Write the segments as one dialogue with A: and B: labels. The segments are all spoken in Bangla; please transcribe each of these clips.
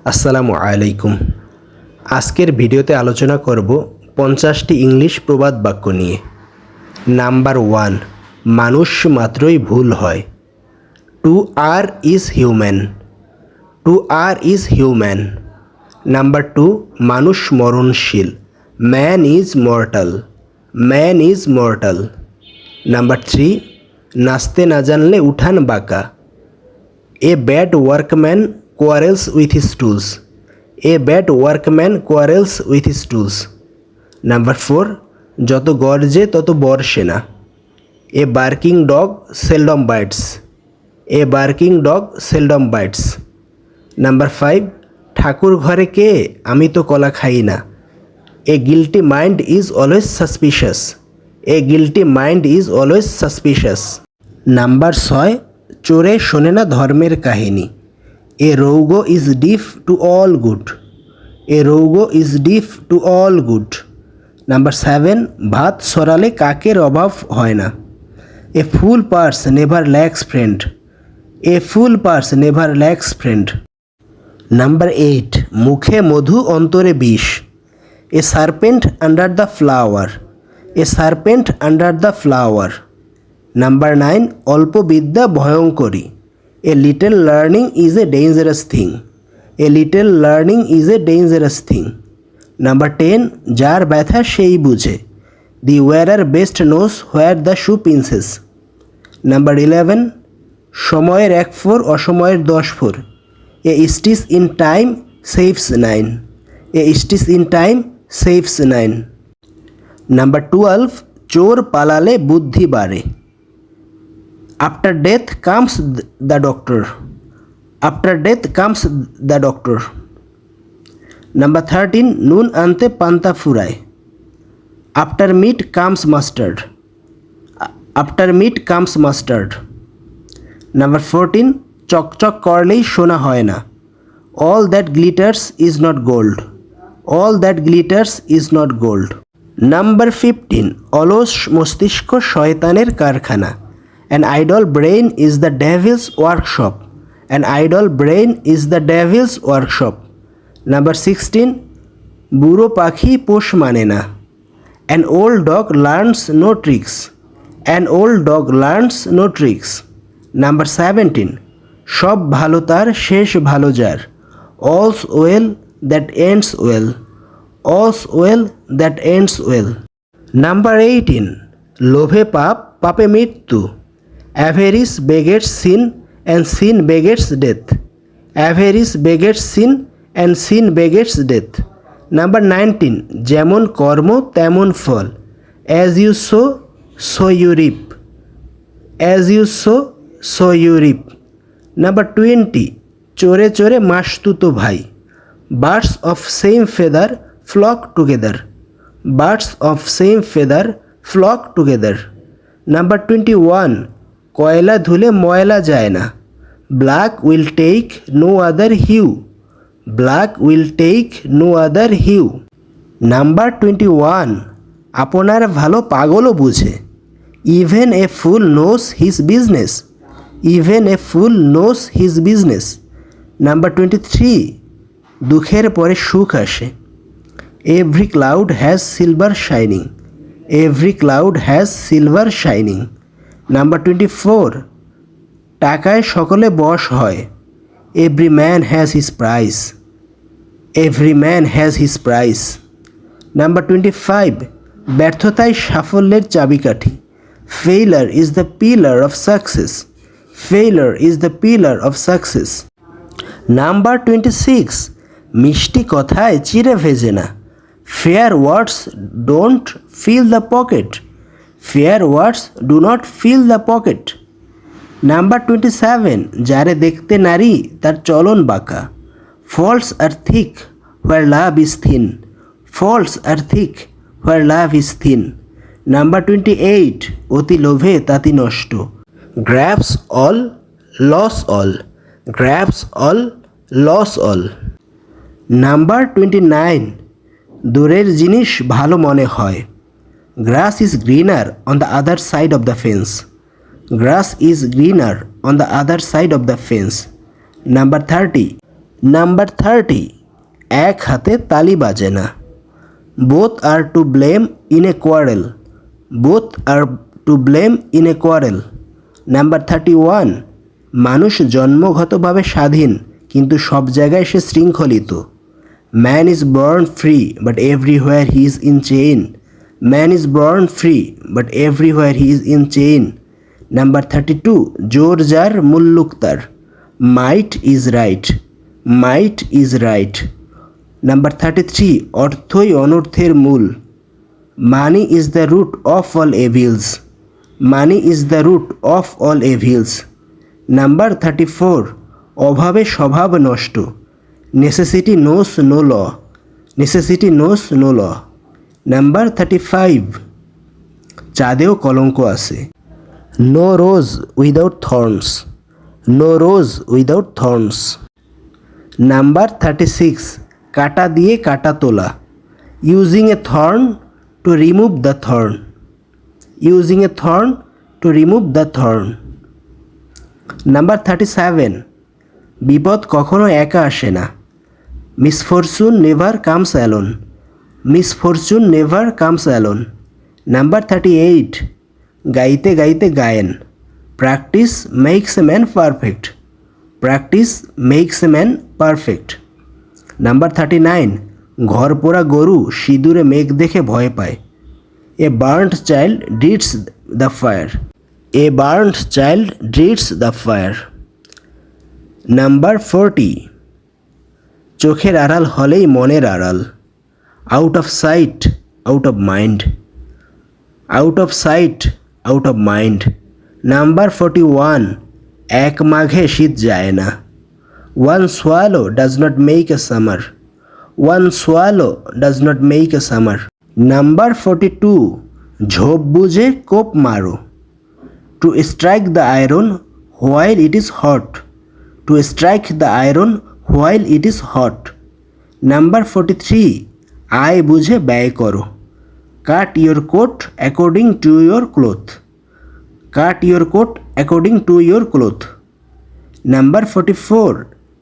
A: আসসালামু আলাইকুম। আজকের ভিডিওতে আলোচনা করব 50টি ইংলিশ প্রবাদ বাক্য নিয়ে। নাম্বার 1, মানুষ মাত্রই ভুল হয়। To err is human. To err is human. Number 2, মানুষ মরণশীল। Man is mortal. Man is mortal. Number 3, নাচতে না জানলে উঠান বাঁকা। A bad workman quarrels with his tools. A bad workman quarrels with his tools. Number 4, যত গর্জে তত বর্ষে না। A barking dog seldom bites. A barking dog seldom bites. Number 5, ঠাকুর ঘরে কে, আমি তো কলা খাই না। A guilty mind is always suspicious. A guilty mind is always suspicious. Number 6, চোরে শোনে না ধর্মের কাহিনী। A rogo is deaf to all good. A rogo is deaf to all good. Number 7, ভাত সরালে কাকের অভাব হয় না। A full purse never lacks friend. A full purse never lacks friend. Number 8, মুখে মধু অন্তরে বিষ। A serpent under the flower. A serpent under the flower. Number 9, অল্প বিদ্যা ভয়ঙ্করী। A little learning is a dangerous thing. A little learning is a dangerous thing. Number 10, যার ব্যথা সেই বুঝে। The wearer best knows where the shoe pinches. Number 11, সময়ের 1 ফোর অসময়ের 10 four. A stitch in time saves 9. A stitch in time saves 9. Number 12, চোর পালালে বুদ্ধি বাড়ে। After death comes the doctor. After death comes the doctor. Number 13, নুন আনতে পান্তা ফুরায়। After meat comes mustard. After meat comes mustard. Number 14, চকচক করলেই সোনা হয় না। All that glitters is not gold. All that glitters is not gold. Number 15, অলস মস্তিষ্ক শয়তানের কারখানা। An idle brain is the devil's workshop. An idle brain is the devil's workshop. Number 16, বুড়ো পাখি পোষ মানে না। An old dog learns no tricks. An old dog learns no tricks. Number 17, সব ভালো তার শেষ ভালো যার। All's well that ends well. All's well that ends well. Number 18, লোভে পাপ পাপে মৃত্যু। Avarice begets sin and sin begets death. Avarice begets sin and sin begets death. Number 19, যেমন কর্ম তেমন ফল। As you sow, so you reap. As you sow, so you reap. Number 20, চোরে চোরে মাসতুতো ভাই। Birds of same feather flock together. Birds of same feather flock together. Number 21, কয়লা ধুলে ময়লা যায় না। Black will take no other hue. Black will take no other hue. Number 21, আপনার ভালো পাগলও বুঝে। Even a fool knows his business. Even a fool knows his business. Number 23, দুঃখের পরে সুখ আসে। Every cloud has silver shining. Every cloud has silver shining. Number 24, টাকায় সকলে বশ হয়। Every man has his price. Every man has his price. Number 25, ব্যর্থতাই সাফল্যের চাবিকাঠি। Failure is the pillar of success. Failure is the pillar of success. Number 26, মিষ্টি কথায় চিড়ে ভেজে না। Fair words don't fill the pocket. Fair words do not fill the pocket. Number 27, যারে দেখতে নারী তার চলন বাঁকা। Faults are thick where love is thin. Faults are thick where love is thin. Number 28, অতি লোভে তাতি নষ্ট। Grabs all, loss all. Grabs all, loss all. Number 29, দূরের জিনিস ভালো মনে হয়। Grass is greener on the other side of the fence. Grass is greener on the other side of the fence. Number 30, number 30, এক হাতে তালি বাজে না। Both are to blame in a quarrel. Both are to blame in a quarrel. Number 31, মানুষ জন্মগতভাবে স্বাধীন কিন্তু সব জায়গায় সে শৃঙ্খলিত। Man is born free but everywhere he is in chain. Man is born free but everywhere he is in chain. Number 32, জোর যার মুল্লুক তার। Might is right. Might is right. Number 33, অর্থই অনর্থের মূল। Money is the root of all evils. Money is the root of all evils. Number 34, অভাবে স্বভাব নষ্ট। Necessity knows no law. Necessity knows no law. Number 35, চাঁদেও কলঙ্ক আছে। No rose without thorns. No rose without thorns. Number 36, কাটা দিয়ে কাটা তোলা। Using a thorn to remove the thorn. Using a thorn to remove the thorn. Number 37, বিপদ কখনো একা আসে না। Misfortune never comes alone. Misfortune never comes alone. Number 38, গাইতে গাইতে গায়েন। Practice makes a man perfect. Practice makes a man perfect. Number 39, ঘর পোড়া গরু সিঁদুরে মেঘ দেখে ভয় পায়। A burned child dreads the fire. A burned child dreads the fire. Number 40, চোখের আড়াল হলেই মনের আড়াল। Out of sight out of mind. Out of sight out of mind. Number 41, এক মাঘে শীত যায় না। One swallow does not make a summer. One swallow does not make a summer. Number 42, ঝোপ বুঝে কোপ মারো। To strike the iron while it is hot. To strike the iron while it is hot. Number 43, আয় বুঝে ব্যয় করো। Cut your coat according to your cloth. Cut your coat according to your cloth. Number 44,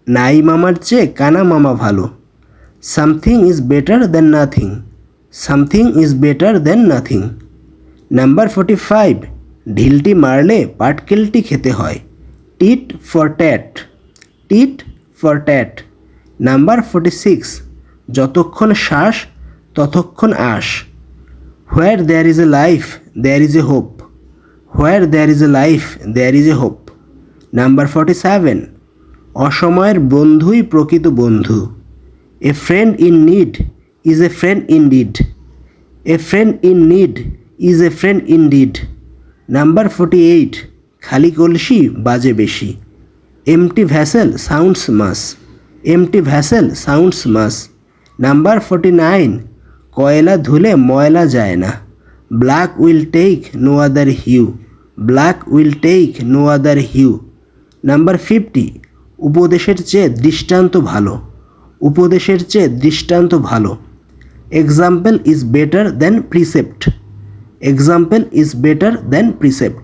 A: নাই মামার চেয়ে কানা মামা ভালো। Something is better than nothing. Something is better than nothing. Number 45, ঢিলটি মারলে পাটকেলটি খেতে হয়। Tit for tat. Tit for tat. Number 46, যতক্ষণ শ্বাস ততক্ষণ আশ। Where there is a life there is a hope. Where there is a life there is a hope. Number 47, অসময়ের বন্ধুই প্রকৃত বন্ধু। A friend in need is a friend in deed. A friend in need is a friend in deed. Number 48, খালি কলসি বাজে বেশি। Empty vessel sounds much. Empty vessel sounds much. Number 49, কয়লা ধুলে ময়লা যায় না। Black will take no other hue. Black will take no other hue. Number 50, উপদেশের চেয়ে দৃষ্টান্ত ভালো। উপদেশের চেয়ে দৃষ্টান্ত ভালো। Example is better than precept. Example is better than precept.